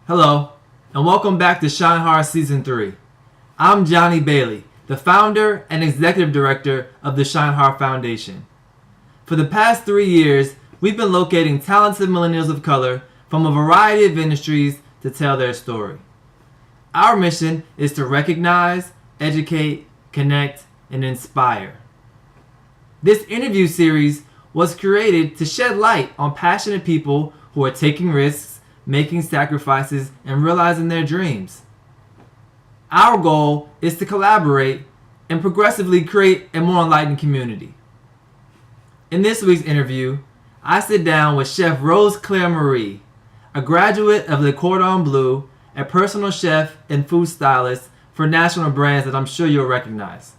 Hello, and welcome back to ShineHard Season 3. I'm Johnny Bailey, the founder and executive director of the ShineHard Foundation. For the past 3 years, we've been locating talented millennials of color from a variety of industries to tell their story. Our mission is to recognize, educate, connect, and inspire. This interview series was created to shed light on passionate people who are taking risks, making sacrifices, and realizing their dreams. Our goal is to collaborate and progressively create a more enlightened community. In this week's interview, I sit down with Chef Rosecleer Marie, a graduate of the Cordon Bleu, a personal chef and food stylist for national brands that I'm sure you'll recognize.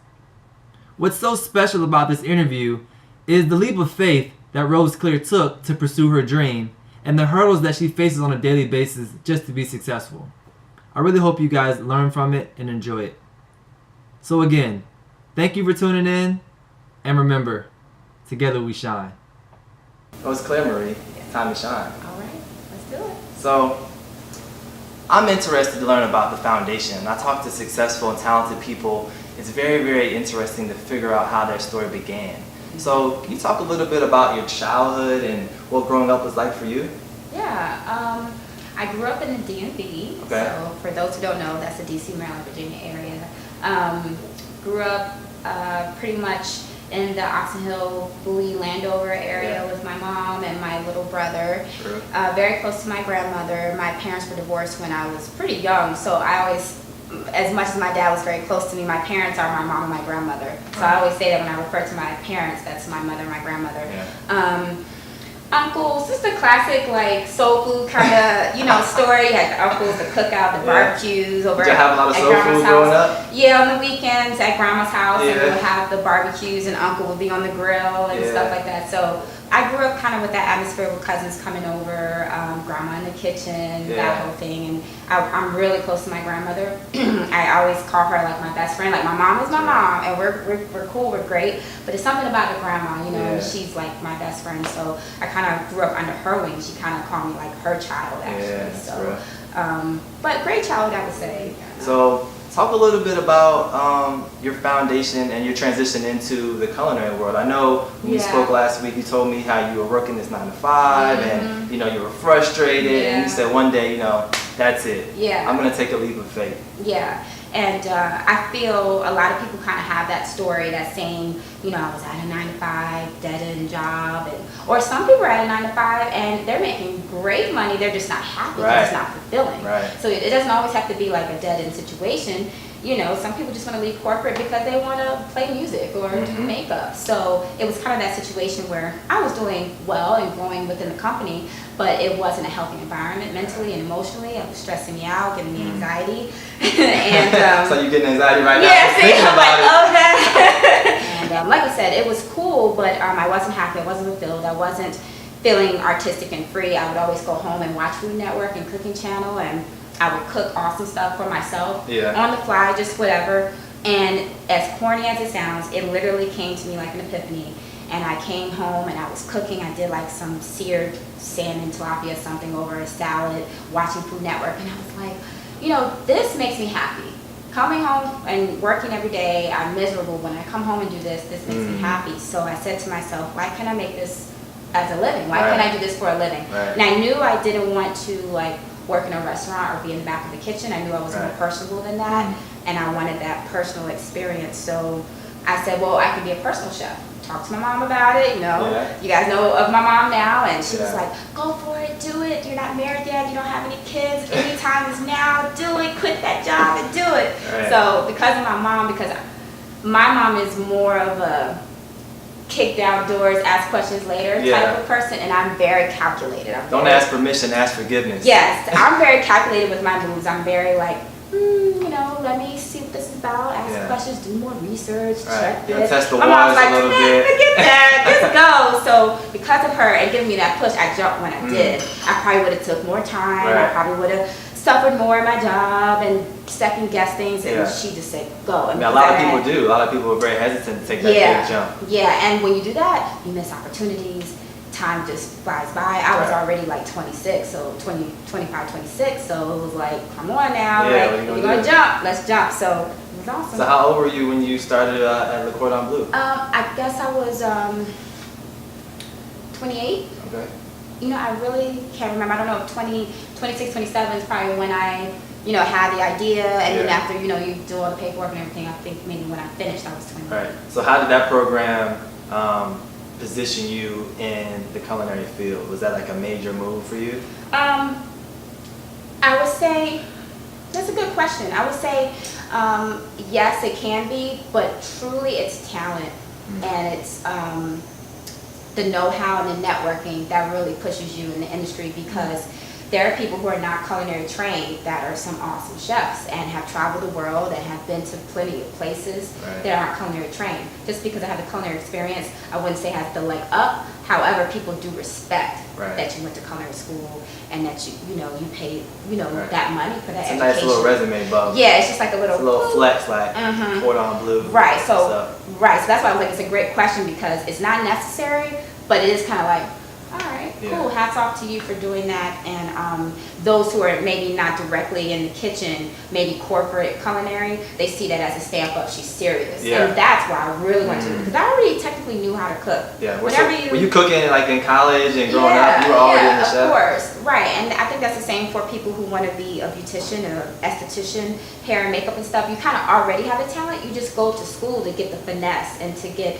What's so special about this interview is the leap of faith that Rosecleer took to pursue her dream and the hurdles that she faces on a daily basis just to be successful. I really hope you guys learn from it and enjoy it. So again, thank you for tuning in, and remember, together we shine. Rosecleer Marie, time to shine. All right, let's do it. So, I'm interested to learn about the foundation. I talk to successful and talented people. It's very, very interesting to figure out how their story began. So, can you talk a little bit about your childhood and what growing up was like for you? Yeah, I grew up in the DMV. Okay. So for those who don't know, that's the DC, Maryland, Virginia area. Grew up pretty much in the Oxon Hill, Bowie, Landover area with my mom and my little brother. Sure. Very close to my grandmother. My parents were divorced when I was pretty young, so I always, as much as my dad was very close to me, my parents are my mom and my grandmother. So I always say that when I refer to my parents, that's my mother and my grandmother. Yeah. Uncles, just a classic like soul food kind of story. You had the uncles, the cookout, the barbecues over Did you have a lot of at soul grandma's food house. growing up? Yeah, on the weekends at grandma's house, and we Yeah. would have the barbecues, and uncle would be on the grill and stuff like that. So I grew up kind of with that atmosphere with cousins coming over, grandma in the kitchen, that whole thing. And I'm really close to my grandmother. I always call her like my best friend. Like my mom is my mom, and we're cool, we're great. But it's something about the grandma, and she's like my best friend. So I kind of grew up under her wing. She kind of called me like her child, actually. Yeah, So, but great childhood, I would say. So, talk a little bit about your foundation and your transition into the culinary world. I know when you spoke last week, you told me how you were working this 9 to 5 and you were frustrated and you said one day, that's it. Yeah. I'm going to take a leap of faith. Yeah. And I feel a lot of people kind of have that story, that saying, I was at a 9 to 5, dead-end job. Or some people are at a 9 to 5 and they're making great money, they're just not happy, it's not fulfilling. Right. So it doesn't always have to be like a dead-end situation. Some people just want to leave corporate because they want to play music or do makeup. So it was kind of that situation where I was doing well and growing within the company, but it wasn't a healthy environment mentally and emotionally. It was stressing me out, giving me anxiety. And so you're getting anxiety right now? Yeah, see, I'm like, oh, that. And like I said, it was cool, but I wasn't happy. I wasn't fulfilled. I wasn't feeling artistic and free. I would always go home and watch Food Network and Cooking Channel, and I would cook awesome stuff for myself on the fly, just whatever. And as corny as it sounds, it literally came to me like an epiphany. And I came home and I was cooking. I did like some seared salmon tilapia something over a salad, watching Food Network. And I was like, this makes me happy. Coming home and working every day, I'm miserable. When I come home and do this makes me happy. So I said to myself, why can't I make this as a living? Why can't I do this for a living? Right. And I knew I didn't want to work in a restaurant or be in the back of the kitchen. I knew I was more personable than that, and I wanted that personal experience. So I said, well, I could be a personal chef. Talked to my mom about it, You guys know of my mom now, and she was like, go for it, do it. You're not married yet, you don't have any kids. Any time is now. Do it, quit that job and do it. Right. So because of my mom, because my mom is more of a kick down doors, ask questions later type of person, and I'm very calculated. Don't ask permission, ask forgiveness. Yes, I'm very calculated with my moves. I'm very like, let me see what this is about. Ask questions, do more research, check this. Test the my mom's waters like, a little bit. Forget that, just go. So because of her and giving me that push, I jumped when I did. I probably would have took more time. I probably would have suffered more in my job and second guess things, and she just said go. And a lot of people do. A lot of people are very hesitant to take that big jump. Yeah, and when you do that, you miss opportunities. time just flies by. I was Right. already like 26, so 25, 26. So it was like, come on now, Yeah, like what are you we're gonna gonna do? jump. Let's jump. So it was awesome. So how old were you when you started at Le Cordon Bleu? I guess I was 28. Okay. You know, I really can't remember. I don't know if 26, 27 is probably when I, you know, had the idea. And then Yeah. after, you know, you do all the paperwork and everything, I think maybe when I finished, I was 20. Right. So how did that program position you in the culinary field? Was that like a major move for you? I would say, that's a good question. I would say, yes, it can be, but truly it's talent. And it's the know-how and the networking that really pushes you in the industry, because there are people who are not culinary trained that are some awesome chefs and have traveled the world and have been to plenty of places Right. that aren't culinary trained. Just because I have the culinary experience, I wouldn't say I have the leg up. However, people do respect Right. that you went to culinary school and that you know, you paid, you know, Right. that money for that It's a education. nice little resume bump. Yeah, it's just like a little, It's a little flex, like Mhm. Cordon Bleu. Right, so What's up? that's why I was like, it's a great question, because it's not necessary, but it is kind of like, all right, Yeah. cool, hats off to you for doing that. And those who are maybe not directly in the kitchen, maybe corporate culinary, they see that as a stamp up, she's serious. Yeah. And that's why I really went to it, because I already technically knew how to cook. Yeah. Whenever Were you cooking like in college and growing yeah, up? You were already in the of chef? course, right. And I think that's the same for people who want to be a beautician or esthetician, hair and makeup and stuff. You kind of already have a talent. You just go to school to get the finesse and to get,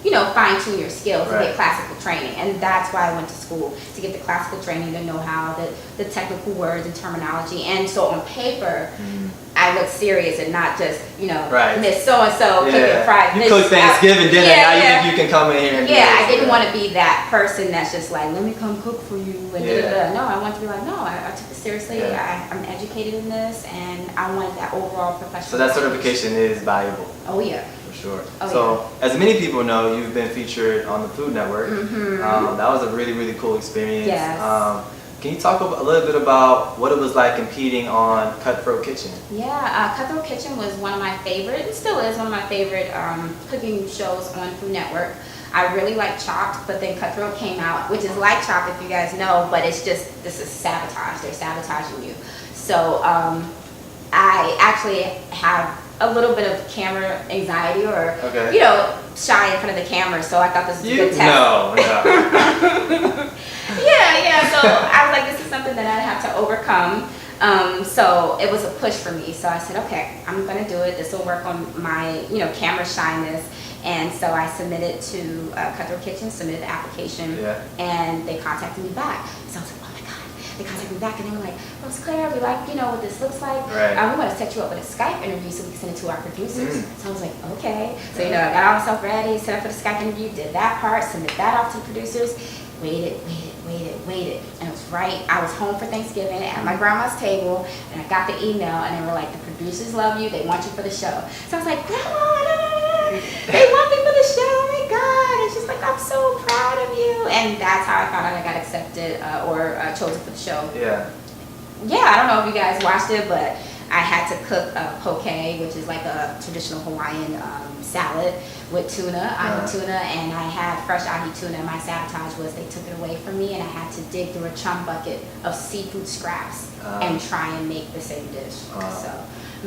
you know, fine tune your skills, to Right. get classical training. And that's why I went to school, to get the classical training, the know-how, the technical words and terminology. And so on paper, I look serious and not just, you know, Right. Miss So-and-so cooking Yeah. fried You fish. cook Thanksgiving dinner, Yeah, now you yeah. think you can come in here and do Yeah, this. I didn't want to be that person that's just like, let me come cook for you. And Yeah. da-da-da. No, I want to be like, no, I took it seriously. Yeah. I'm educated in this, and I wanted that overall professional. So that certification is valuable. Oh, yeah. For sure. Oh, So, as many people know, you've been featured on the Food Network. That was a really, really cool experience. Yes. Can you talk a little bit about what it was like competing on Cutthroat Kitchen? Yeah, Cutthroat Kitchen was one of my favorite, and still is one of my favorite cooking shows on Food Network. I really like Chopped, but then Cutthroat came out, which is like Chopped if you guys know, but it's just, this is sabotage. They're sabotaging you. So I actually have a little bit of camera anxiety, or, Okay. you know, shy in front of the camera, so I thought this was a good test. No. Yeah, so I was like, this is something that I have to overcome. So it was a push for me. So I said, okay, I'm gonna do it. This will work on my, you know, camera shyness. And so I submitted to Cutthroat Kitchen, submitted the application, Yeah. and they contacted me back. So I was like, oh my God. They contacted me back and they were like, Rosecleer, we like, you know, what this looks like. Right. We want to set you up with a Skype interview so we can send it to our producers. So I was like, okay. So, you know, Yeah. I got all myself ready, set up for the Skype interview, did that part, submit that off to the producers, waited. And it was right. I was home for Thanksgiving at my grandma's table, and I got the email, and they were like, the producers love you, they want you for the show. So I was like, Grandma, they want me for the show, oh my God. And she's like, I'm so proud of you. And that's how I found out I got accepted or chosen for the show. Yeah. Yeah, I don't know if you guys watched it, but I had to cook poke, which is like a traditional Hawaiian salad with tuna, ahi tuna, and I had fresh ahi tuna. My sabotage was they took it away from me, and I had to dig through a chum bucket of seafood scraps and try and make the same dish. So,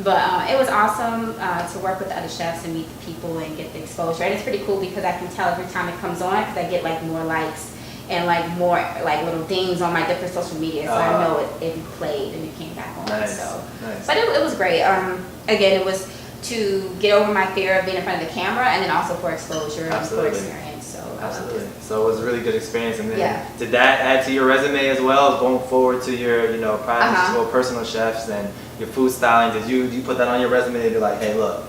but it was awesome to work with the other chefs and meet the people and get the exposure. And it's pretty cool because I can tell every time it comes on, because I get like more likes and like more like little dings on my different social media, so I know it played and it came back on. Nice. So, Nice. but it was great. Again, it was to get over my fear of being in front of the camera, and then also for exposure and for experience. So I loved Absolutely. it. So it was a really good experience. And then Yeah. did that add to your resume as well, going forward to your, you know, private Uh-huh. or personal chefs and your food styling? Did you put that on your resume to be like, hey, look,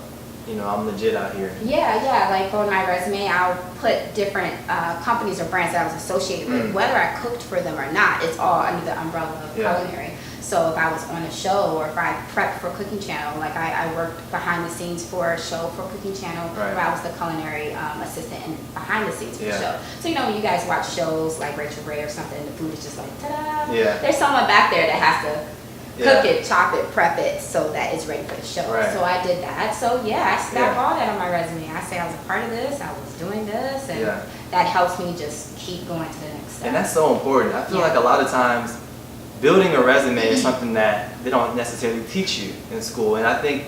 you know, I'm legit out here? Yeah. Like on my resume, I'll put different companies or brands that I was associated with, whether I cooked for them or not. It's all under the umbrella of culinary. So if I was on a show or if I prepped for Cooking Channel, like I worked behind the scenes for a show for Cooking Channel, Right. where I was the culinary assistant and behind the scenes for the Yeah. show. So you know when you guys watch shows like Rachel Ray or something, the food is just like ta-da. Yeah. There's someone back there that has to cook Yeah. it, chop it, prep it so that it's ready for the show. Right. So I did that. So yeah, I stack Yeah. all that on my resume. I say I was a part of this, I was doing this, and Yeah. that helps me just keep going to the next step. And that's so important. I feel like a lot of times building a resume is something that they don't necessarily teach you in school. And I think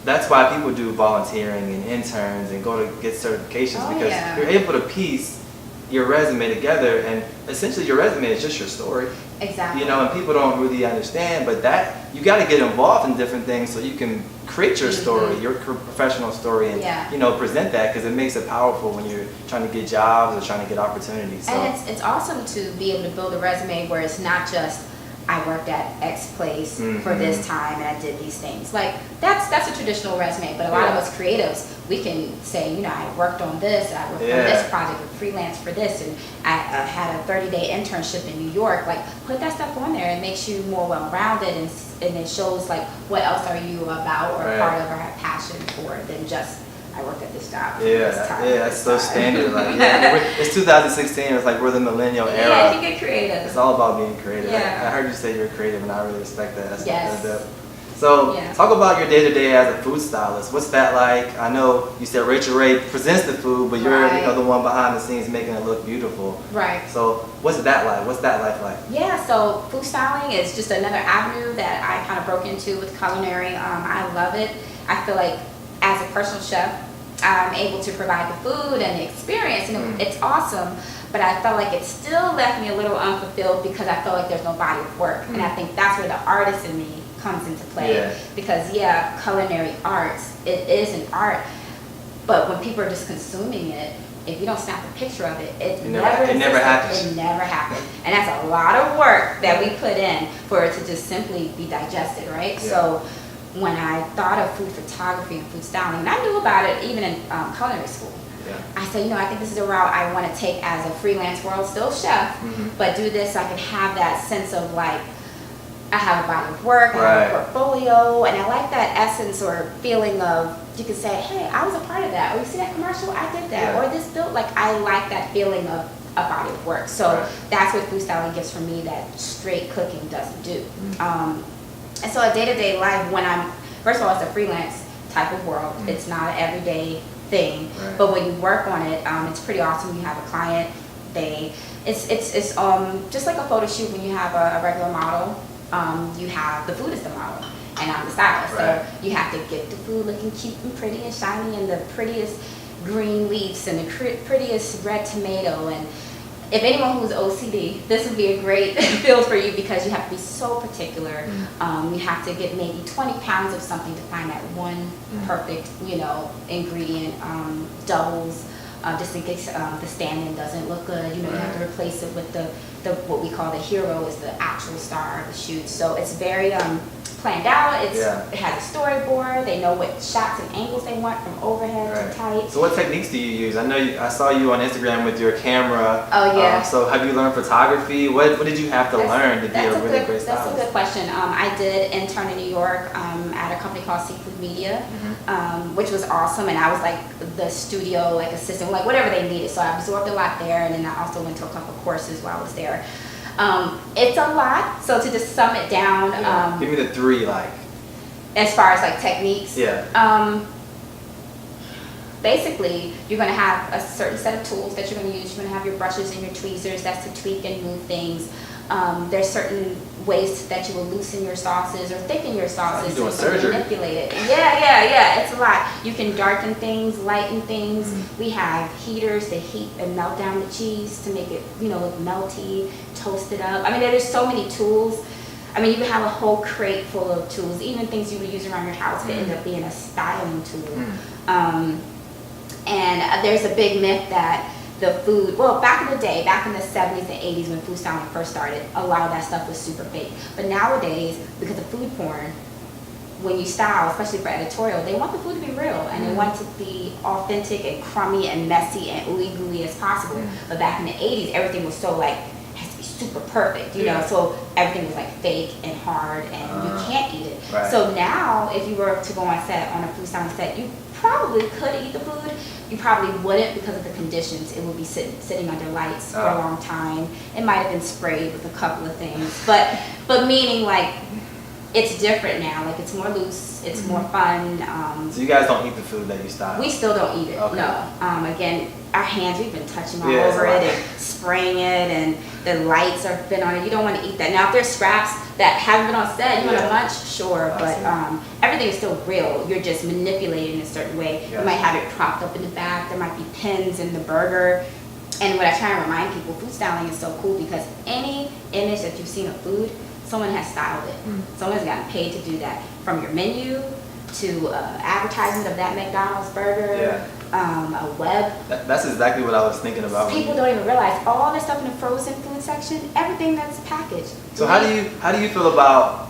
that's why people do volunteering and interns and go to get certifications, because you're able to piece your resume together, and essentially your resume is just your story. Exactly. You know, and people don't really understand, but that you got to get involved in different things so you can create your story, your professional story, and you know, present that, because it makes it powerful when you're trying to get jobs or trying to get opportunities. So. And it's awesome to be able to build a resume where it's not just I worked at X place for this time and I did these things. Like that's a traditional resume, but a lot of us creatives, we can say, you know, I worked on this, I worked on this project, and freelance for this, and I had a 30-day internship in New York. Like, put that stuff on there. It makes you more well-rounded, and it shows like what else are you about or part of or have passion for than just I worked at this job. That's so standard. Like, it's 2016. It's like we're the millennial era. Yeah, you get creative. It's all about being creative. Yeah. I heard you say you're creative, and I really respect that. That's Yes. So, talk about your day-to-day as a food stylist. What's that like? I know you said Rachel Ray presents the food, but you're you know, the one behind the scenes making it look beautiful. Right. So, what's that like? What's that life like? Yeah, so food styling is just another avenue that I kind of broke into with Culinary. I love it. I feel like as a personal chef, I'm able to provide the food and the experience, and it's awesome. But I felt like it still left me a little unfulfilled because I felt like there's no body of work. And I think that's where the artist in me comes into play. Because culinary arts, it is an art, but when people are just consuming it, if you don't snap a picture of it, it never happens. It never happens. And that's a lot of work that we put in for it to just simply be digested, right? So when I thought of food photography and food styling, and I knew about it even in culinary school, I said, you know, I think this is a route I want to take as a freelance world, still chef, but do this so I can have that sense of like, I have a body of work, I have a portfolio, and I like that essence or feeling of, you can say, hey, I was a part of that, or you see that commercial, I did that, or this built, like I like that feeling of a body of work. So that's what food styling gives for me that straight cooking doesn't do. And so a day-to-day life, when I'm, first of all, it's a freelance type of world. It's not an everyday thing. But when you work on it, it's pretty awesome. You have a client. It's just like a photo shoot when you have a regular model. You have, the food is the model, and I'm the stylist. So you have to get the food looking cute and pretty and shiny, and the prettiest green leaves and the prettiest red tomato. And if anyone who's OCD, this would be a great field for you because you have to be so particular. You have to get maybe 20 pounds of something to find that one perfect, you know, ingredient. Doubles, just in case the stand-in doesn't look good. You know, you have to replace it with the what we call the hero is the actual star of the shoot. So it's very planned out. It has a storyboard. They know what shots and angles they want from overhead to tight. So what techniques do you use? I know I saw you on Instagram with your camera. Oh yeah. So have you learned photography? What did you have to learn to be a really great stylist? That's a good question. I did intern in New York at a company called Seafood Media, which was awesome. And I was like the studio like assistant, like whatever they needed. So I absorbed a lot there, and then I also went to a couple of courses while I was there. It's a lot, so to just sum it down. Give me the three, like. As far as like techniques. Basically, you're going to have a certain set of tools that you're going to use. You're going to have your brushes and your tweezers. That's to tweak and move things. There's certain ways that you will loosen your sauces or thicken your sauces. You're doing surgery. Manipulate it. Yeah. It's a lot. You can darken things, lighten things. We have heaters that heat and melt down the cheese to make it, you know, look melty, toast it up. I mean, there's so many tools. I mean, you can have a whole crate full of tools, even things you would use around your house that end up being a styling tool. And there's a big myth that the food, well, back in the day, back in the 70s and 80s when food styling first started, a lot of that stuff was super fake. But nowadays, because of food porn, when you style, especially for editorial, they want the food to be real, and they want it to be authentic and crummy and messy and ooey gooey as possible. But back in the 80s, everything was so like, has to be super perfect, you know, so everything was like fake and hard and you can't eat it. So now, if you were to go on set, on a food styling set, you probably could eat the food. You probably wouldn't because of the conditions. It would be sitting under lights for a long time. It might have been sprayed with a couple of things, but meaning like it's different now. Like it's more loose, it's more fun. So you guys don't eat the food that you style? We still don't eat it. Okay. No. Again, our hands, we've been touching all Yeah, it's over a lot. it and spraying it, and the lights are been on it. You don't want to eat that. Now, if there's scraps that haven't been on set, you want to munch, sure, I but see. everything is still real. You're just manipulating a certain way. Yes. You might have it propped up in the back. There might be pins in the burger. And what I try and remind people, food styling is so cool because any image that you've seen of food, someone has styled it. Someone's gotten paid to do that. From your menu to advertisement of that McDonald's burger, a web. That's exactly what I was thinking about. People don't even realize all this stuff in the frozen food section, everything that's packaged. So how do you feel about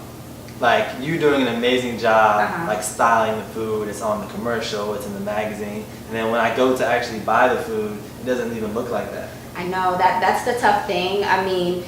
like you doing an amazing job like styling the food? It's on the commercial, it's in the magazine, and then when I go to actually buy the food, it doesn't even look like that. I know that's the tough thing. I mean,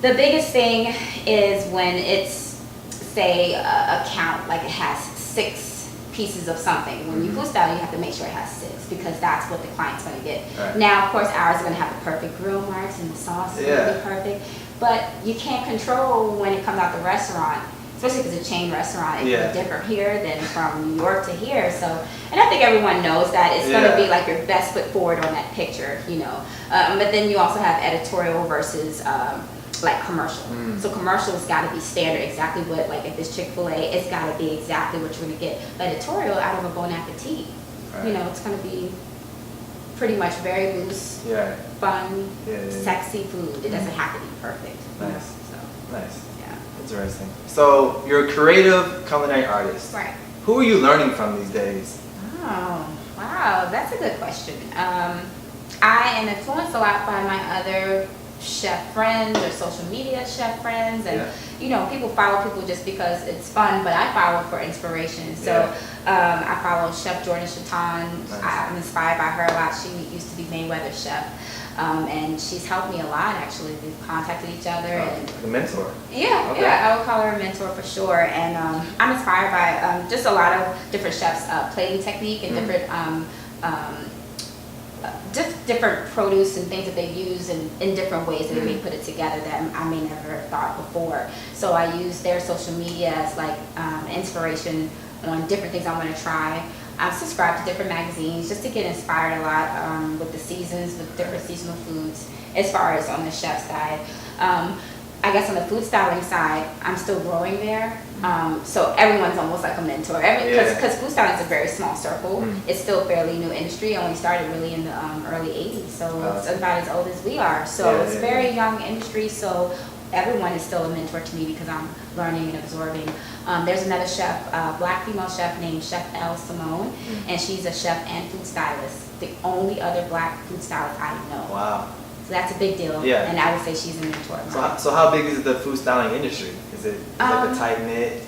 the biggest thing is when it's, say, a count, like it has 6 pieces of something. When you food style, you have to make sure it has 6 because that's what the client's going to get. Right. Now, of course, ours are going to have the perfect grill marks and the sauce is going to be perfect, but you can't control when it comes out the restaurant, especially because it's a chain restaurant. It can be different here than from New York to here. So, and I think everyone knows that it's going to be like your best foot forward on that picture, you know. But then you also have editorial versus like commercial. So commercial's got to be standard, exactly what, like if it's Chick-fil-A, it's got to be exactly what you're going to get. But editorial, out of a Bon Appetit, you know, it's going to be pretty much very loose, fun, sexy food. It doesn't have to be perfect. Nice. So, Nice. yeah. Interesting. So you're a creative culinary artist. Right. Who are you learning from these days? Oh, wow, that's a good question. I am influenced a lot by my other chef friends or social media chef friends, and you know, people follow people just because it's fun, but I follow for inspiration. So I follow Chef Jordan Chaton. Nice. I'm inspired by her a lot. She used to be Mayweather's chef, and she's helped me a lot. Actually, we've contacted each other and Like a mentor. I would call her a mentor for sure. And I'm inspired by just a lot of different chefs' plating technique and different produce and things that they use in different ways that they may put it together that I may never have thought before. So I use their social media as like inspiration on different things I want to try. I've subscribed to different magazines just to get inspired a lot with the seasons, with different seasonal foods as far as on the chef side. I guess on the food styling side, I'm still growing there. So everyone's almost like a mentor. Because food styling is a very small circle. It's still a fairly new industry. It only started really in the early 80s. So it's about as old as we are. So it's a very young industry. So everyone is still a mentor to me because I'm learning and absorbing. There's another chef, black female chef named Chef L. Simone. And she's a chef and food stylist. The only other black food stylist I know. Wow. So that's a big deal, and I would say she's a mentor of mine. So how big is the food styling industry? Is it like a tight knit?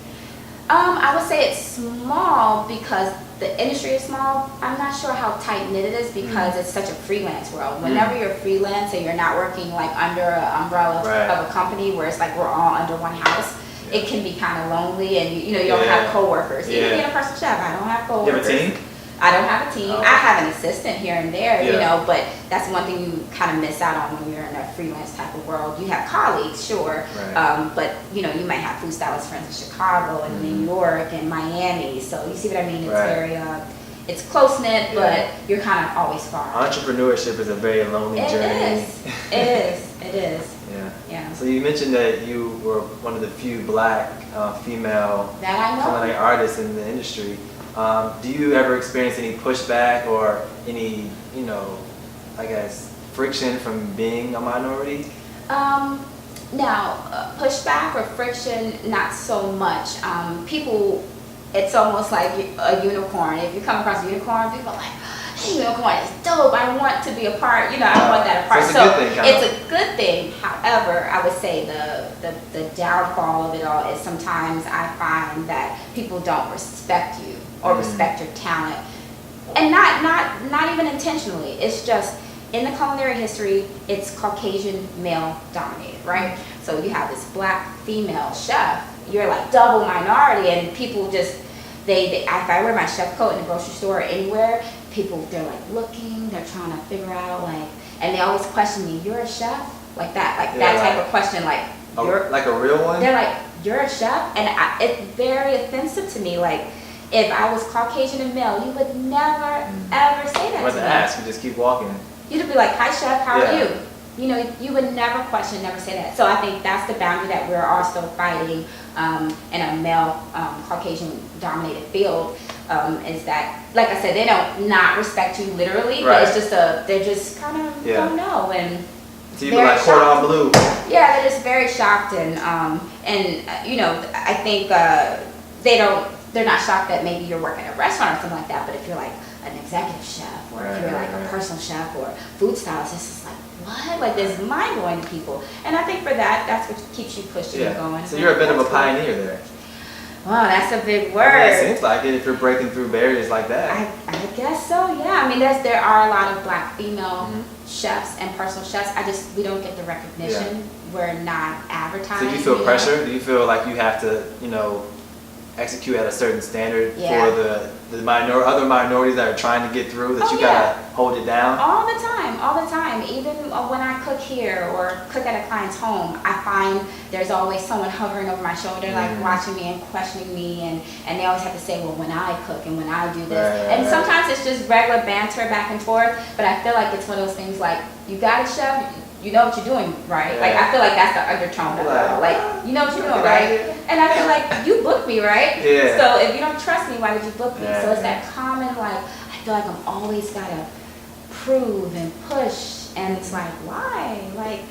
I would say it's small because the industry is small. I'm not sure how tight knit it is because it's such a freelance world. Whenever you're freelance and you're not working like under an umbrella of a company where it's like we're all under one house, it can be kind of lonely, and you don't have coworkers. Even being a personal chef, I don't have coworkers. You have a team? I don't have a team. Okay. I have an assistant here and there, you know, but that's one thing you kind of miss out on when you're in a freelance type of world. You have colleagues, sure, but you know, you might have food stylist friends in Chicago and New York and Miami. So you see what I mean? It's very, it's close knit, but you're kind of always far. Entrepreneurship is a very lonely journey. It is. Yeah. So you mentioned that you were one of the few black female that I know. culinary artists in the industry. Do you ever experience any pushback or any, I guess, friction from being a minority? Now, pushback or friction, not so much. People, it's almost like a unicorn. If you come across a unicorn, people are like, hey, unicorn is dope. I want to be a part. I want that a part. So it's a good thing. However, I would say the downfall of it all is sometimes I find that people don't respect you or respect your talent, and not even intentionally. It's just in the culinary history, it's Caucasian male dominated, right? So you have this black female chef. You're like double minority, and people just they if I wear my chef coat in the grocery store or anywhere, they're like looking, they're trying to figure out and they always question me. You're a chef? That type of question, you're like a real one? They're like, you're a chef? And it's very offensive to me. Like, if I was Caucasian and male, you would never, ever say that What to to me. ask? You just keep walking. You'd be like, hi, chef, how are Yeah. you? You know, you would never question, never say that. So I think that's the boundary that we're also fighting in a male Caucasian-dominated field. Is that, like I said, they don't not respect you literally, but it's just they're just kind of don't know. And so you be like Cordon Bleu. yeah, they're just very shocked, and you know, I think they're not shocked that maybe you're working at a restaurant or something like that. But if you're like an executive chef, or if you're like a personal chef or food stylist, it's just like, what? Like, this is mind blowing to people. And I think for that, that's what keeps you pushing and going. So you're a bit of a pioneer there. Wow, that's a big word. I mean, it seems like it if you're breaking through barriers like that. I guess so, yeah. I mean, there are a lot of black female chefs and personal chefs. We don't get the recognition. Yeah. We're not advertising. So do you feel pressure? Do you feel like you have to, you know, execute at a certain standard for the other minorities that are trying to get through, that you gotta hold it down? All the time. Even when I cook here or cook at a client's home, I find there's always someone hovering over my shoulder, like watching me and questioning me, and they always have to say, well, when I cook and when I do this. And sometimes it's just regular banter back and forth, but I feel like it's one of those things like, you got it, chef? You know what you're doing, right? Like, I feel like that's the undertone of it all. Like, you know what you're doing, right? And I feel like, you booked me, right? Yeah. So if you don't trust me, why did you book me? Yeah, So it's that common, like, I feel like I'm always gotta prove and push, and it's like, why? Like,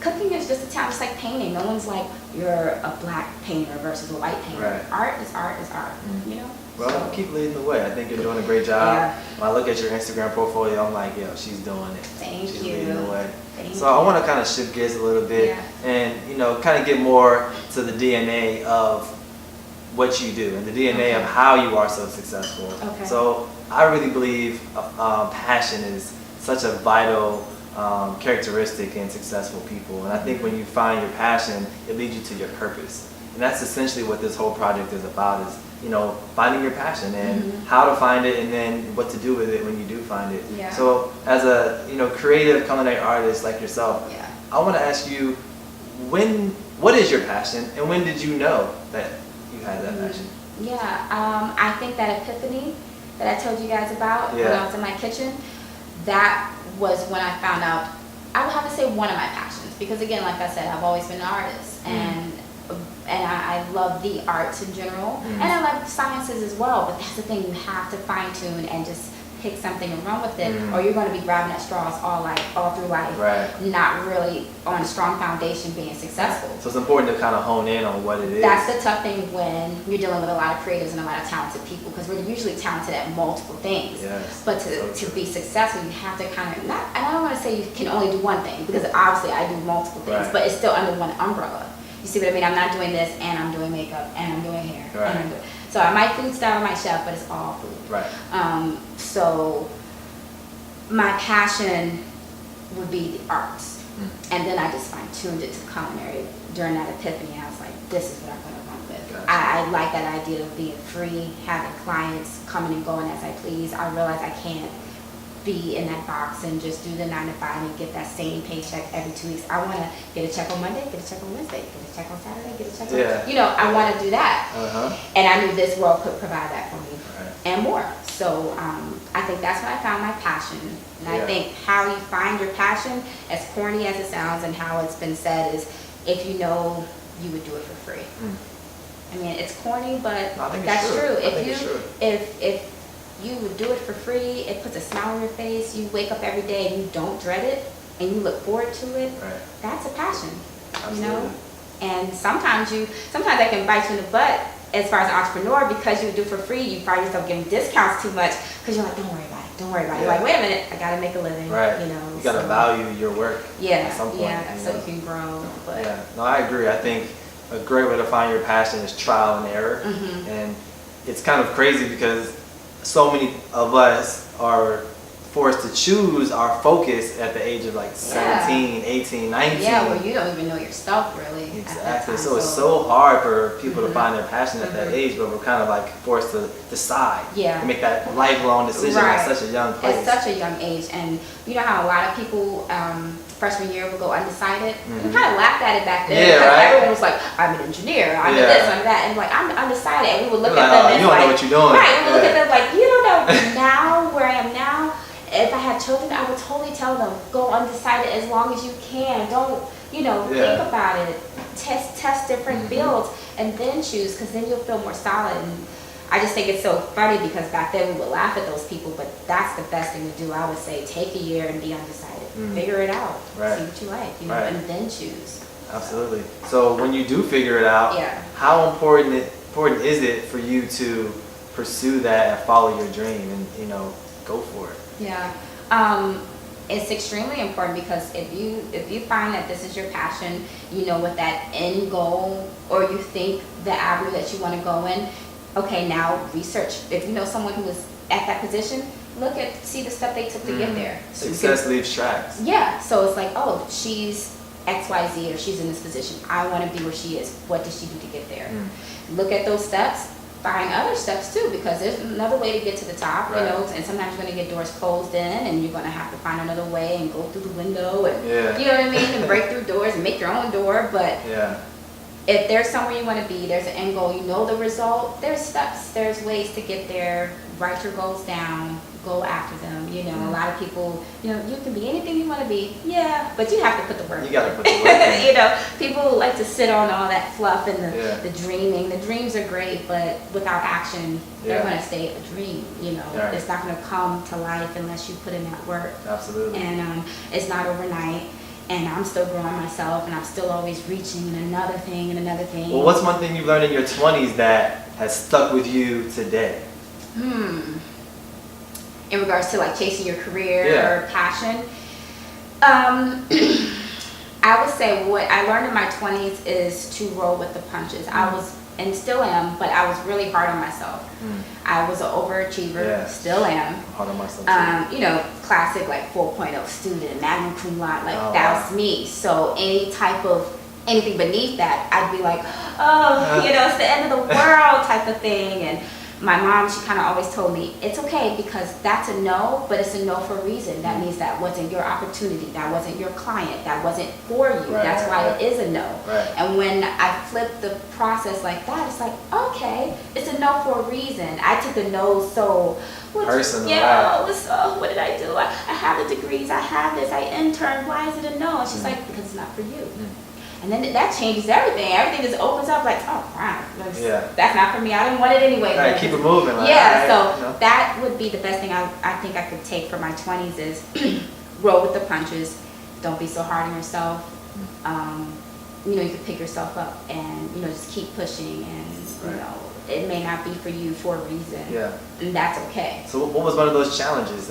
cooking is just a talent, just like painting. No one's like, you're a black painter versus a white painter. Right. Art is art is art, you know? Well, keep leading the way. I think you're doing a great job. When I look at your Instagram portfolio, I'm like, yo, she's doing it. She's leading the way. So I want to kind of shift gears a little bit and, you know, kind of get more to the DNA of what you do and the DNA of how you are so successful. So I really believe passion is such a vital characteristic in successful people. And I think when you find your passion, it leads you to your purpose. And that's essentially what this whole project is about, is, you know, finding your passion and how to find it, and then what to do with it when you do find it. So as a, you know, creative culinary artist like yourself, I want to ask you, what is your passion, and when did you know that you had that passion? I think that epiphany that I told you guys about when I was in my kitchen, that was when I found out, I would have to say one of my passions, because again, like I said, I've always been an artist, and I love the arts in general, and I like sciences as well, but that's the thing, you have to fine tune and just pick something and run with it, or you're going to be grabbing at straws all through life, not really on a strong foundation being successful. So it's important to kind of hone in on what it is. That's the tough thing when you're dealing with a lot of creatives and a lot of talented people, because we're usually talented at multiple things. But to be successful, you have to kind of, not, and I don't want to say you can only do one thing, because obviously I do multiple things, but it's still under one umbrella. You see what I mean? I'm not doing this, and I'm doing makeup, and I'm doing hair, and I'm doing, so I might food style my chef, but it's all food. So my passion would be the arts, and then I just fine-tuned it to culinary during that epiphany. I was like, this is what I'm going to run with. I like that idea of being free, having clients coming and going as I please. I realize I can't be in that box and just do the 9 to 5 and get that same paycheck every 2 weeks. I want to get a check on Monday, get a check on Wednesday, get a check on Saturday, get a check on, you know, I want to do that. And I knew this world could provide that for me and more. So I think that's when I found my passion. And I think how you find your passion, as corny as it sounds and how it's been said, is if you know you would do it for free. I mean, it's corny, but that's true. If you would do it for free, it puts a smile on your face, you wake up every day and you don't dread it, and you look forward to it, that's a passion, you know? And sometimes that can bite you in the butt as far as an entrepreneur, because you would do it for free, you find yourself getting discounts too much, because you're like, don't worry about it. You're like, wait a minute, I gotta make a living, you know? You gotta value your work at some point. So you can grow. But no, I agree. I think a great way to find your passion is trial and error. And it's kind of crazy because so many of us are forced to choose our focus at the age of like 17, 18, 19. Where you don't even know yourself really. Exactly. So it's so hard for people to find their passion at that age, but we're kind of like forced to decide and make that lifelong decision at such a young place. At such a young age. And you know how a lot of people freshman year would go undecided. We kind of laughed at it back then Yeah, because right. everyone was like, I'm an engineer, I'm this, I'm that, and like I'm undecided. And we would look You're at like, them oh, and you don't like, know what you're doing. right? We would look at them like, you don't know. Now where I am now, if I had children, I would totally tell them, go undecided as long as you can. Don't, think about it. Test different fields and then choose, because then you'll feel more solid. And I just think it's so funny because back then we would laugh at those people, but that's the best thing to do. I would say take a year and be undecided. Figure it out. Right. See what you like, Right. and then choose. Absolutely. So when you do figure it out, how important is it for you to pursue that and follow your dream and go for it? Yeah. It's extremely important because if you find that this is your passion, you know what that end goal, or you think the avenue that you want to go in, okay, now research. If you know someone who is at that position, see the step they took to get there. Success leaves tracks. Yeah, so it's like, oh, she's XYZ or she's in this position. I want to be where she is. What did she do to get there? Look at those steps. Find other steps too, because there's another way to get to the top, Right. and sometimes you're going to get doors closed in and you're going to have to find another way and go through the window and, you know what I mean, and break through doors and make your own door. But if there's somewhere you want to be, there's an end goal, you know the result, there's steps, there's ways to get there. Write your goals down, go after them. A lot of people, you can be anything you want to be, but you have to put the work in. You got to put the work in. People like to sit on all that fluff and the dreaming. The dreams are great, but without action, they're going to stay a dream. Right. It's not going to come to life unless you put in that work. Absolutely. And it's not overnight. And I'm still growing myself, and I'm still always reaching another thing and another thing. Well, what's one thing you learned in your 20s that has stuck with you today? In regards to like chasing your career or passion, I would say what I learned in my 20s is to roll with the punches. I was, and still am, but I was really hard on myself. I was an overachiever, still am. Hard on myself too. Classic like 4.0 student, magna cum laude, like that was me. So any type of anything beneath that, I'd be like, it's the end of the world type of thing. And my mom, she kind of always told me, it's okay because that's a no, but it's a no for a reason. That means that wasn't your opportunity. That wasn't your client. That wasn't for you. That's why it is a no. Right. And when I flipped the process like that, it's like, okay, it's a no for a reason. I took the no so personal. What did I do? I have the degrees. I have this. I interned. Why is it a no? And she's like, because it's not for you. And then that changes everything. Everything just opens up like, oh, wow, that's not for me. I didn't want it anyway. Right, keep it moving. Like, so that would be the best thing I think I could take for my 20s is roll with the punches. Don't be so hard on yourself. You could pick yourself up and, just keep pushing. And, it may not be for you for a reason. Yeah. And that's okay. So what was one of those challenges?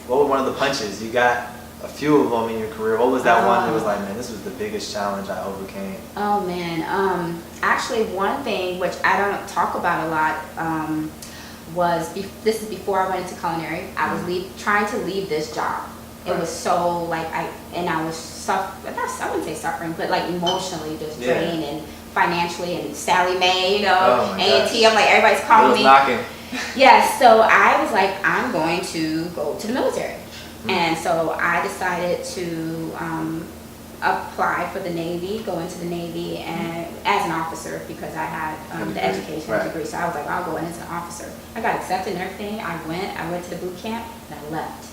What was one of the punches? You got a few of them in your career. What was that one that was like, man, this was the biggest challenge I overcame? Oh man, actually one thing which I don't talk about a lot was, this is before I went into culinary, I was trying to leave this job. It was so like, I was suffering, I wouldn't say suffering, but like emotionally just drained and financially, and Sally Mae, A&T, I'm like, everybody's calling me. Knocking. Yes, so I was like, I'm going to go to the military. And so I decided to apply for the Navy, go into the Navy and as an officer because I had the education degree. So I was like, I'll go in as an officer. I got accepted and everything. I went to the boot camp and I left.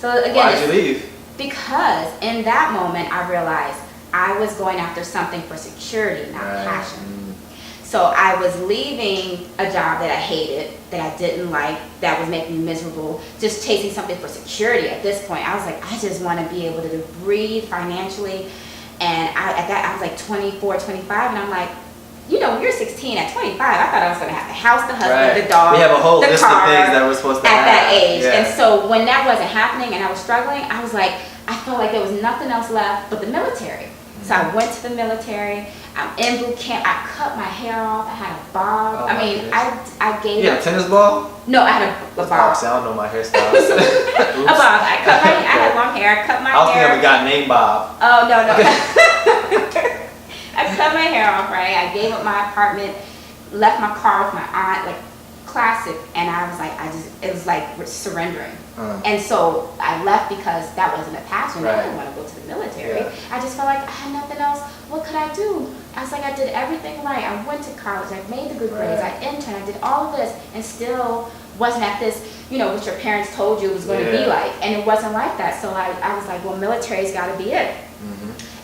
So again, why'd you leave? Because in that moment I realized I was going after something for security, not passion. So I was leaving a job that I hated, that I didn't like, that was making me miserable, just chasing something for security at this point. I was like, I just want to be able to breathe financially. And I was like 24, 25, and I'm like, when you're 16, at 25, I thought I was going to have the house, the husband, the dog, we have a whole the list car of things that we're supposed to at have. that age. Yeah. And so when that wasn't happening and I was struggling, I was like, I felt like there was nothing else left but the military. So I went to the military. I'm in boot camp. I cut my hair off. I had a bob. I gave. You had a tennis ball? No, I had a bob. I don't know my hairstyle. A bob. I had long hair. I cut my hair. I don't think I ever got named Bob. Oh no. I cut my hair off. Right. I gave up my apartment. Left my car with my aunt. Like classic, and I was like, it was like surrendering. And so I left because that wasn't a passion. I didn't want to go to the military. Yeah. I just felt like I had nothing else. What could I do? I was like, I did everything right. I went to college. I made the good grades. I interned. I did all of this, and still wasn't at this, what your parents told you it was going to be like. And it wasn't like that. So I was like, well, military's got to be it.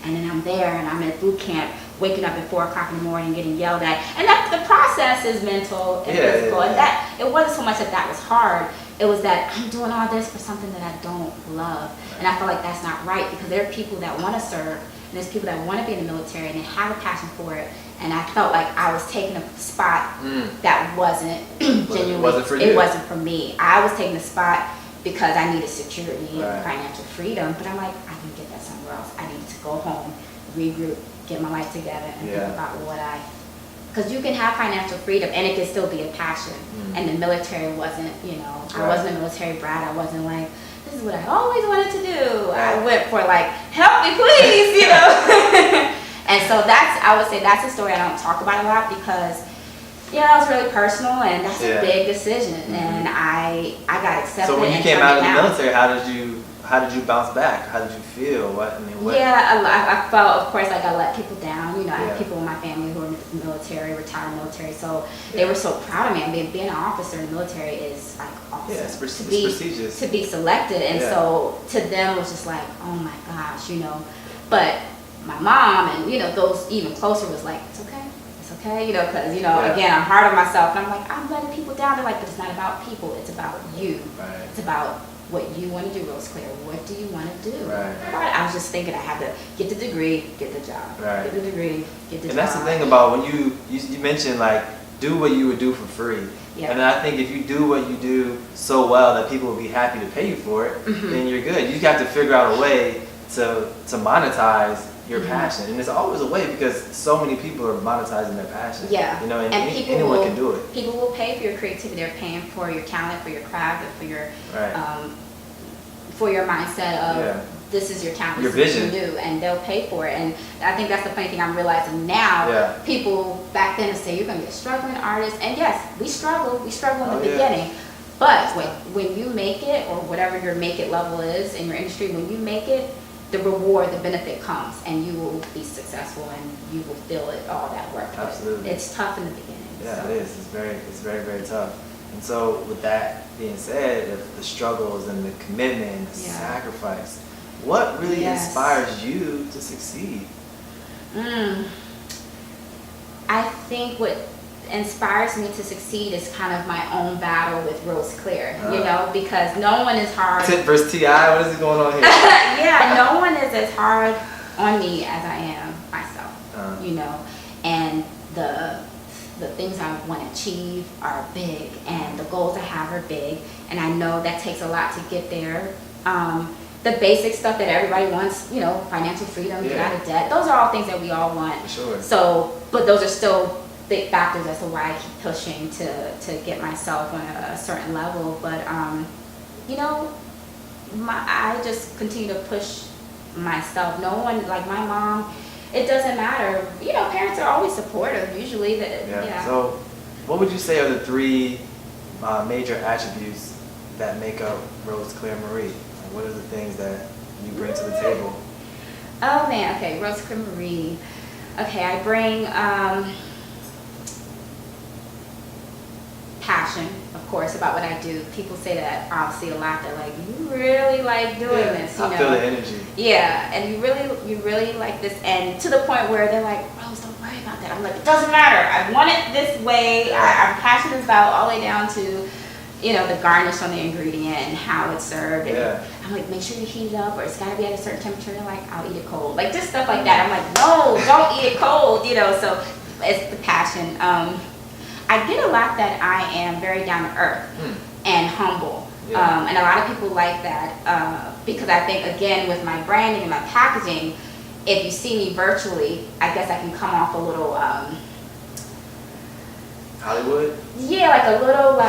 And then I'm there, and I'm at boot camp, waking up at 4 o'clock in the morning, getting yelled at. And that the process is mental and physical. And that it wasn't so much that was hard. It was that I'm doing all this for something that I don't love. And I feel like that's not right, because there are people that want to serve, and there's people that want to be in the military, and they have a passion for it. And I felt like I was taking a spot that wasn't genuinely. It wasn't for you. It wasn't for me. I was taking a spot because I needed security and financial freedom. But I'm like, I can get that somewhere else. I need to go home, regroup, get my life together, and think about because you can have financial freedom and it can still be a passion. And the military wasn't, I wasn't a military brat. I wasn't like, this is what I always wanted to do. I went for like, help me please, And so I would say that's a story I don't talk about a lot, because it was really personal, and that's a big decision. And I got accepted. So when you came out of the military, how did you bounce back? How did you feel? What? I felt, of course, like I let people down. I have people in my family who are in the military, retired military, so they were so proud of me. I mean, being an officer in the military is like awesome. Yeah, it's prestigious. To be selected, and so to them it was just like, oh my gosh, But my mom and those even closer was like, it's okay, because again, I'm hard on myself, and I'm like, I'm letting people down. They're like, but it's not about people, it's about you. It's about what you want to do, Rosecleer. What do you want to do? I was just thinking I had to get the degree, get the job. Get the degree, get the job. And that's the thing about when you mentioned like do what you would do for free. And I think if you do what you do so well that people will be happy to pay you for it, then you're good. You have to figure out a way to monetize your passion, and there's always a way, because so many people are monetizing their passion. And anyone can do it. People will pay for your creativity. They're paying for your talent, for your craft, and for your mindset of this is your talent, your this vision. is what you do, and they'll pay for it. And I think that's the funny thing I'm realizing now. People back then would say you're going to be a struggling artist, and yes, we struggle in the beginning. But when you make it, or whatever your make it level is in your industry, when you make it, the reward, the benefit comes, and you will be successful, and you will feel it, all that work. Absolutely. But it's tough in the beginning. Yeah, it is. It's very, very tough. And so with that being said, the struggles and the commitment and the sacrifice, what really inspires you to succeed? I think what inspires me to succeed is kind of my own battle with Rosecleer, because no one is hard. Tip versus T.I., what is going on here? No one is as hard on me as I am myself, and the things I want to achieve are big, and the goals I have are big, and I know that takes a lot to get there. The basic stuff that everybody wants, financial freedom, get out of debt, those are all things that we all want. Sure. So, but those are still big factors as to why I keep pushing to get myself on a certain level. But I just continue to push myself. No one, like my mom, it doesn't matter. Parents are always supportive usually. So what would you say are the 3 major attributes that make up Rosecleer Marie? What are the things that you bring to the table? Oh man, okay, Rosecleer Marie. Okay, I bring passion, of course, about what I do. People say that obviously a lot. They're like, you really like doing this, I feel the energy. Yeah, and you really like this, and to the point where they're like, Rose, don't worry about that. I'm like, it doesn't matter. I want it this way. I'm passionate about all the way down to, the garnish on the ingredient and how it's served. And I'm like, make sure you heat it up, or it's got to be at a certain temperature. They're like, I'll eat it cold. Like, just stuff like that. I'm like, no, don't eat it cold, So it's the passion. I get a lot that I am very down to earth and humble. And a lot of people like that because I think, again, with my branding and my packaging, if you see me virtually, I guess I can come off a little... Hollywood? Yeah, like a little,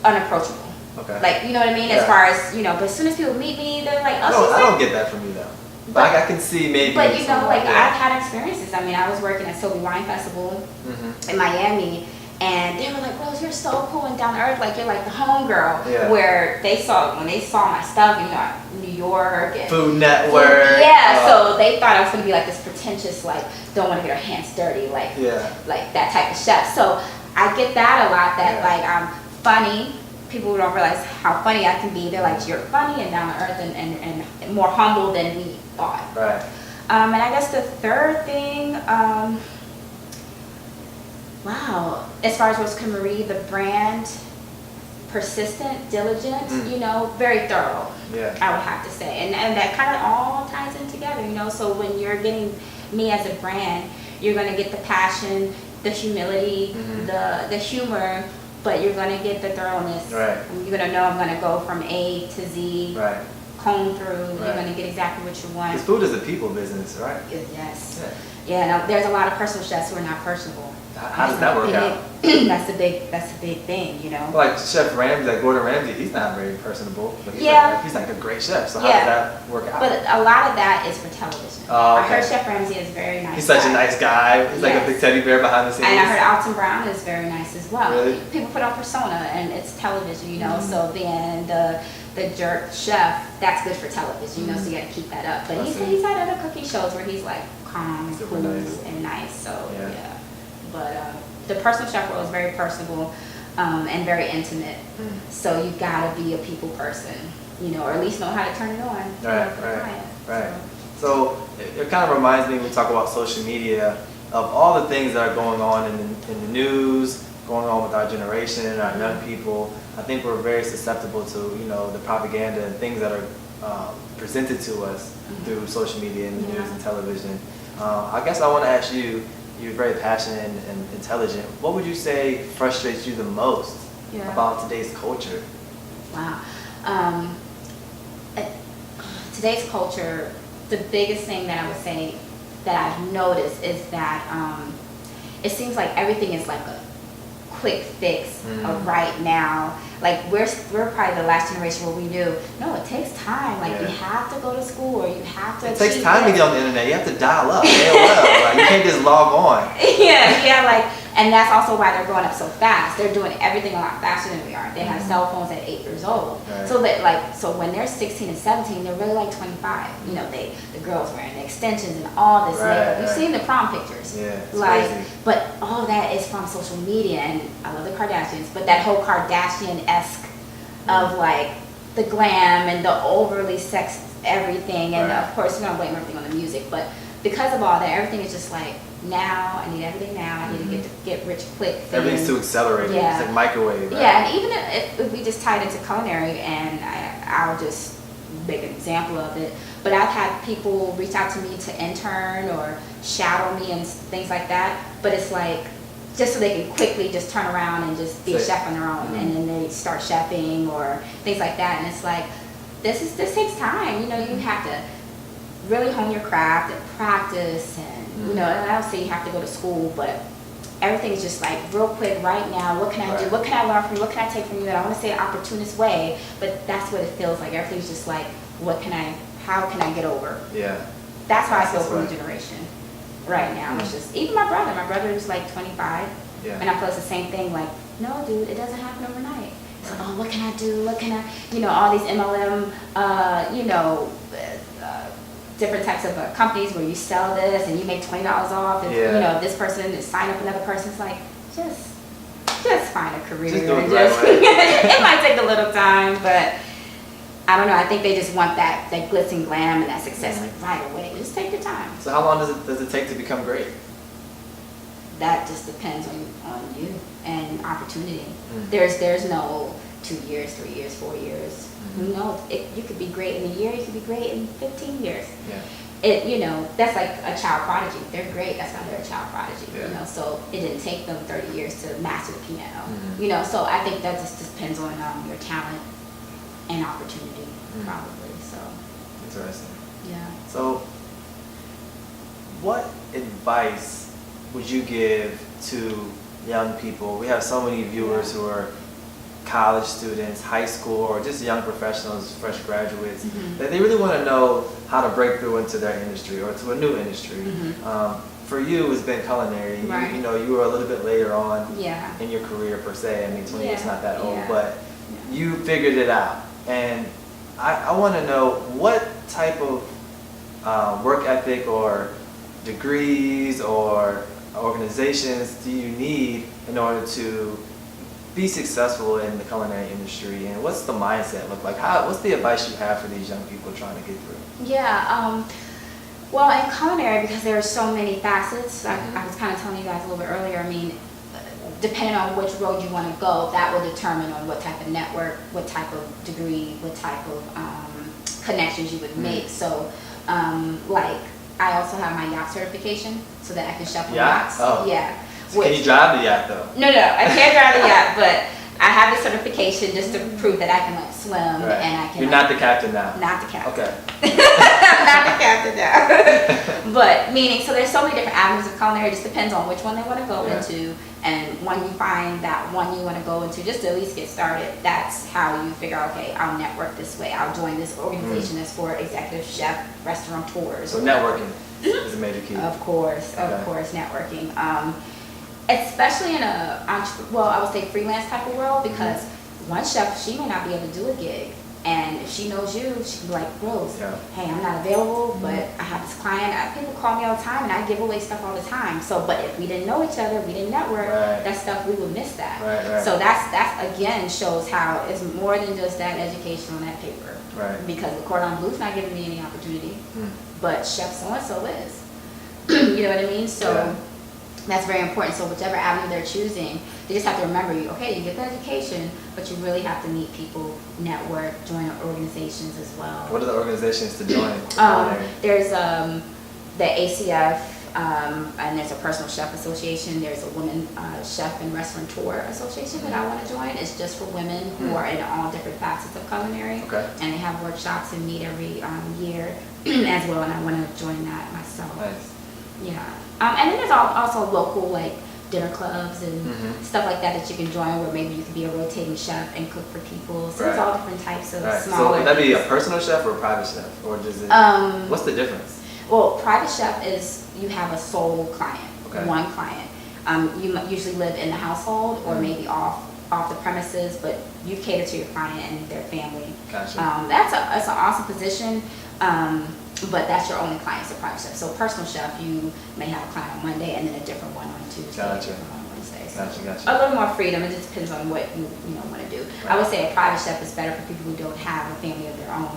unapproachable. Okay. Like, you know what I mean? As far as, but as soon as people meet me, they're like, oh, I don't get that from you, though. But I can see maybe... But, I've had experiences. I mean, I was working at Sobe Wine Festival in Miami, and they were like, Rose, you're so cool and down to earth, like you're like the homegirl. Yeah. Where when they saw my stuff, you know, New York and Food Network. yeah, so they thought I was gonna be like this pretentious, like don't want to get her hands dirty, like that type of chef. So I get that a lot. That like I'm funny. People don't realize how funny I can be. They're like, you're funny and down to earth and more humble than we thought. Right. And I guess the third thing, wow, as far as Rosecleer Marie, the brand, persistent, diligent, you know, very thorough. Yeah. I would have to say, and that kind of all ties in together, you know. So when you're getting me as a brand, you're gonna get the passion, the humility, the humor, but you're gonna get the thoroughness. Right. You're gonna know I'm gonna go from A to Z. Right. Comb through. Right. You're gonna get exactly what you want. Because food is a people business, right? Yes. Yeah. Yeah. No, there's a lot of personal chefs who are not personable. How does that work out? That's a big thing, you know. Like Chef Ramsay, like Gordon Ramsay, he's not very personable. But he's like a great chef. So how does that work out? But a lot of that is for television. Oh, okay. I heard Chef Ramsay is very nice. He's such a nice guy. He's like a big teddy bear behind the scenes. And I heard Alton Brown is very nice as well. Really? People put on persona, and it's television, you know. So being the jerk chef, that's good for television, you know. So you got to keep that up. But he's had other cooking shows where he's like calm and cool and nice. So yeah. But the personal chef role is very personable and very intimate. So you gotta be a people person, you know, or at least know how to turn it on. Right. So it kind of reminds me when we talk about social media of all the things that are going on in the news, going on with our generation and our young people. I think we're very susceptible to, you know, the propaganda and things that are presented to us through social media and the news and television. I guess I want to ask you. You're very passionate and intelligent. What would you say frustrates you the most about today's culture? Wow. Today's culture, the biggest thing that I would say that I've noticed is that it seems like everything is like a quick fix of right now. Like we're probably the last generation where we knew, no, it takes time. Like you have to go to school or you have to. It takes time to get on the internet. You have to dial up. AOL. Like, you can't just log on. And that's also why they're growing up so fast. They're doing everything a lot faster than we are. They have cell phones at 8 years old. Right. So when they're 16 and 17, they're really like 25. You know, the girls wearing the extensions and all this makeup. You've seen the prom pictures. Yeah, it's crazy. But all of that is from social media, and I love the Kardashians, but that whole Kardashian-esque of like the glam and the overly sexed everything, and of course we're gonna blame everything on the music, but because of all that, everything is just like, now I need everything now. I need to get rich quick. Everything's too accelerated. Yeah. It's like microwave. Right? Yeah, and even if we just tied into culinary, and I'll just make an example of it. But I've had people reach out to me to intern or shadow me and things like that. But it's like just so they can quickly just turn around and just be a chef on their own, and then they start chefing or things like that. And it's like this takes time. You know, you have to really hone your craft and practice, and you know, and I don't say you have to go to school, but everything is just like real quick right now. What can I do? What can I learn from you? What can I take from you? And I want to say an opportunist way, but that's what it feels like. Everything's just like, how can I get over? Yeah. That's how I feel for the generation right now. It's just, even my brother is like 25, and I feel it's the same thing. Like, no, dude, it doesn't happen overnight. So, what can I do? What can I, you know, all these MLM, different types of companies where you sell this and you make $20 off, and you know, this person is sign up another person. It's like, just find a career. Just do it right away. It might take a little time, but I don't know. I think they just want that glitz and glam and that success like right away. Just take your time. So how long does it take to become great? That just depends on you and opportunity. There's no 2 years, 3 years, 4 years. Who knows? You could be great in a year. You could be great in 15 years. Yeah. You know, that's like a child prodigy. They're great. That's why they're a child prodigy. Yeah. You know, so it didn't take them 30 years to master the piano. You know, so I think that just depends on your talent and opportunity, probably. So. Interesting. Yeah. So, what advice would you give to young people? We have so many viewers who are college students, high school, or just young professionals, fresh graduates, that they really want to know how to break through into their industry or to a new industry. for you, it's been culinary. Right. You know, you were a little bit later on Yeah. in your career per se. I mean, 20 years Yeah. not that old, Yeah. but you figured it out. And I want to know what type of work ethic or degrees or organizations do you need in order to be successful in the culinary industry, and what's the mindset look like? What's the advice you have for these young people trying to get through? Yeah. Well, in culinary, because there are so many facets, I was kind of telling you guys a little bit earlier, I mean, depending on which road you want to go, that will determine on what type of network, what type of degree, what type of connections you would make. So, like, I also have my yacht certification so that I can chef on yachts. Oh. Yeah. So can you drive the yacht though? No, I can't drive the yacht, but I have the certification just to prove that I can like swim Right. and I can. You're not the captain now. Not the captain. Okay. Not the captain now. But meaning, so there's so many different avenues of culinary. It just depends on which one they want to go into, and when you find that one you want to go into, just to at least get started. That's how you figure out, okay, I'll network this way. I'll join this organization that's for executive chef, restaurateurs. So networking is a major key. Of course, networking. Especially in I would say freelance type of world, because one chef, she may not be able to do a gig, and if she knows you, she can be like, Rose, hey, I'm not available, but I have this client. People call me all the time, and I give away stuff all the time. So, but if we didn't know each other, we didn't network, that stuff, we would miss that. Right. So that's again shows how it's more than just that education on that paper. Right. Because the Cordon Bleu's not giving me any opportunity, but Chef so-and-so is. You know what I mean? So that's very important. So whichever avenue they're choosing, they just have to remember you get the education, but you really have to meet people, network, join organizations as well. What are the organizations to join? There's the ACF, and there's a Personal Chef Association. There's a Women Chef and Restaurateur Association that I want to join. It's just for women who are in all different facets of culinary. Okay. And they have workshops and meet every year as well, and I want to join that myself. Nice. Yeah. And then there's also local like dinner clubs and stuff like that you can join, where maybe you can be a rotating chef and cook for people. So there's all different types of smaller. So would that be a personal chef or a private chef, or does it? What's the difference? Well, private chef is you have a sole client, one client. You usually live in the household or maybe off the premises, but you cater to your client and their family. Gotcha. That's an awesome position. But that's your only client, so private chef. So personal chef, you may have a client on Monday and then a different one on Tuesday, a different one on Wednesday. So Gotcha. a little more freedom. It just depends on what you want to do. Right. I would say a private chef is better for people who don't have a family of their own.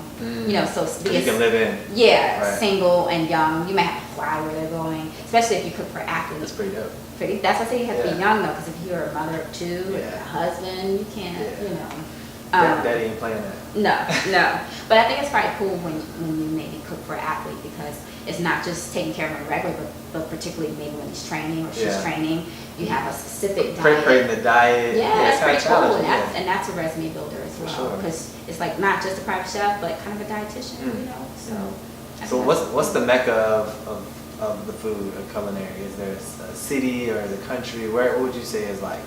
So you can live in. Yeah, Right. Single and young. You may have to fly where they're going, especially if you cook for athletes. That's pretty dope. That's why I say you have to be young though, because if you're a mother of two, or a husband, you can't. Daddy ain't playing that. No. But I think it's probably cool when you maybe cook for an athlete, because it's not just taking care of him regular, but particularly maybe when he's training or she's training, you have a specific diet. Creating the diet. Yeah, that's pretty cool, challenging. and that's a resume builder as well, because it's like not just a private chef, but kind of a dietitian, So what's the mecca of the food of culinary? Is there a city or the country? What would you say is like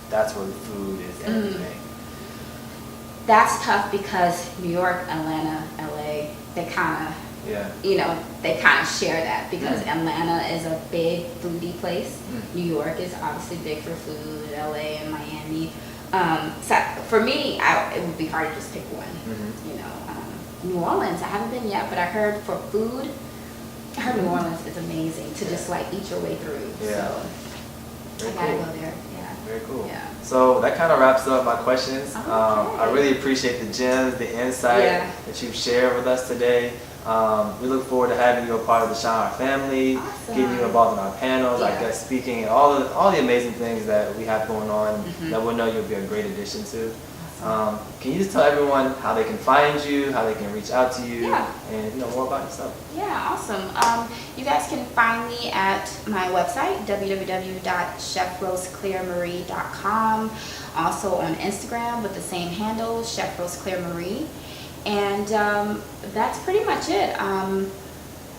that's where the food is everything? That's tough, because New York, Atlanta, LA, they kind of, they kind of share that, because Atlanta is a big foodie place. New York is obviously big for food, LA and Miami. So for me, it would be hard to just pick one. New Orleans, I haven't been yet, but I heard for food, New Orleans is amazing to just like eat your way through. So I gotta go there. Very cool. Yeah. So that kind of wraps up my questions. Okay. I really appreciate the gems, the insight that you've shared with us today. We look forward to having you a part of the ShineHard family, getting you involved in our panels, our guest speaking, and all the amazing things that we have going on that we know you'll be a great addition to. Can you just tell everyone how they can find you, how they can reach out to you, and more about yourself? Yeah, awesome. You guys can find me at my website, www.chefrosecleermarie.com. Also on Instagram with the same handle, Chef Rosecleer Marie. And that's pretty much it.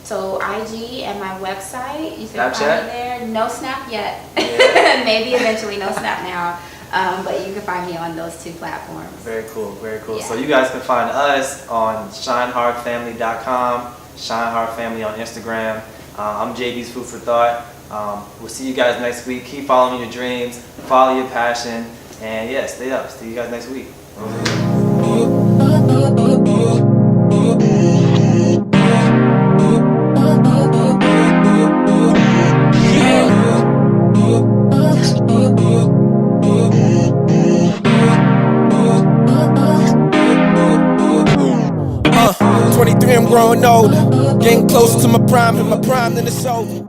So IG and my website, you can find me there. No Snap yet. Maybe eventually, no Snap now. But you can find me on those two platforms. Very cool. Yeah. So you guys can find us on ShineHardFamily.com, ShineHard Family on Instagram. I'm JB's Food for Thought. We'll see you guys next week. Keep following your dreams, follow your passion, and yeah, stay up. See you guys next week. 23, I'm growing older. Getting closer to my prime, and my prime then it's over.